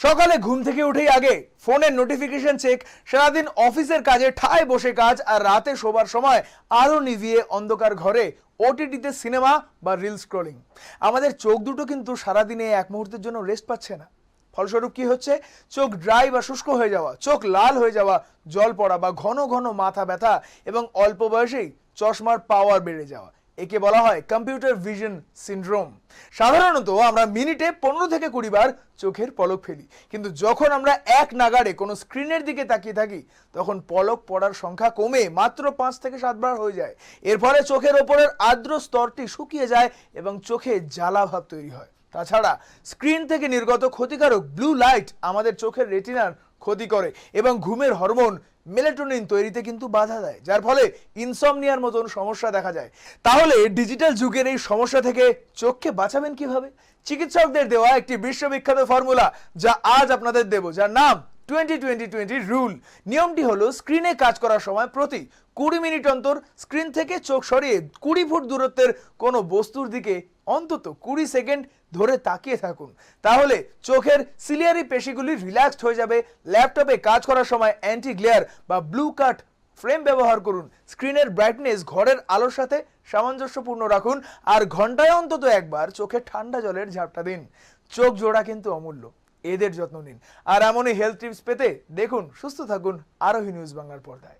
সকালে ঘুম থেকে উঠেই আগে ফোনের নোটিফিকেশন চেক, সারাদিন অফিসের কাজে ঠায় বসে কাজ, আর রাতে শোবার সময় আলো নিভিয়ে অন্ধকার ঘরে ওটিটিতে সিনেমা বা রিল স্ক্রলিং। আমাদের চোখ দুটো কিন্তু সারাদিনে এক মুহূর্তের জন্য রেস্ট পাচ্ছে না। ফলস্বরূপ কি হচ্ছে? চোখ ড্রাই বা শুষ্ক হয়ে যাওয়া, চোখ লাল হয়ে যাওয়া, জল পড়া বা ঘন ঘন মাথা ব্যথা এবং অল্প বয়সেই চশমার পাওয়ার বেড়ে যাওয়া। একে বলা হয় কম্পিউটার ভিশন সিনড্রোম। সাধারণত আমরা মিনিটে 15 থেকে 20 বার চোখের পলক ফেলি, কিন্তু যখন আমরা এক নাগাড়ে কোনো স্ক্রিনের দিকে তাকিয়ে থাকি তখন পলক পড়ার সংখ্যা কমে মাত্র 5 থেকে 7 বার হয়ে যায়। এর ফলে চোখের ওপরের আর্দ্র স্তরটি শুকিয়ে যায় এবং চোখে জ্বালা ভাব তৈরি হয়। তাছাড়া স্ক্রিন থেকে নির্গত ক্ষতিকারক ব্লু লাইট আমাদের চোখের রেটিনার ক্ষতি করে এবং ঘুমের হরমোন মেলাটোনিন তৈরিতে কিন্তু বাধা দেয়, যার ফলে ইনসমনিয়ার মতন সমস্যা দেখা যায়। তাহলে ডিজিটাল যুগের এই সমস্যা থেকে চোখকে বাঁচাবেন কিভাবে? চিকিৎসকদের দেওয়া একটি বিশ্ববিখ্যাত ফর্মুলা যা আজ আপনাদের দেব, যার নাম 20-20-20 রুল। নিয়মটি হলো, স্ক্রিনে কাজ করার সময় প্রতি 20 মিনিট অন্তর স্ক্রিন থেকে চোখ সরিয়ে 20 ফুট দূরত্বের কোনো বস্তুর দিকে অন্তত 20 সেকেন্ড ধরে তাকিয়ে থাকুন। তাহলে চোখের সিলিয়ারি পেশিগুলি রিল্যাক্সড হয়ে যাবে। ল্যাপটপে কাজ করার সময় অ্যান্টি গ্লেয়ার বা ব্লু কাট ফ্রেম ব্যবহার করুন। স্ক্রিনের ব্রাইটনেস ঘরের আলোর সাথে সামঞ্জস্যপূর্ণ রাখুন, আর ঘন্টায় অন্তত একবার চোখে ঠান্ডা জলের ঝাপটা দিন। চোখ জোড়া কিন্তু অমূল্য, এদের যত্ন নিন। আর এমনই হেলথ টিপস পেতে দেখুন সুস্থ থাকুন আরোহী নিউজ বাংলার পর্দায়।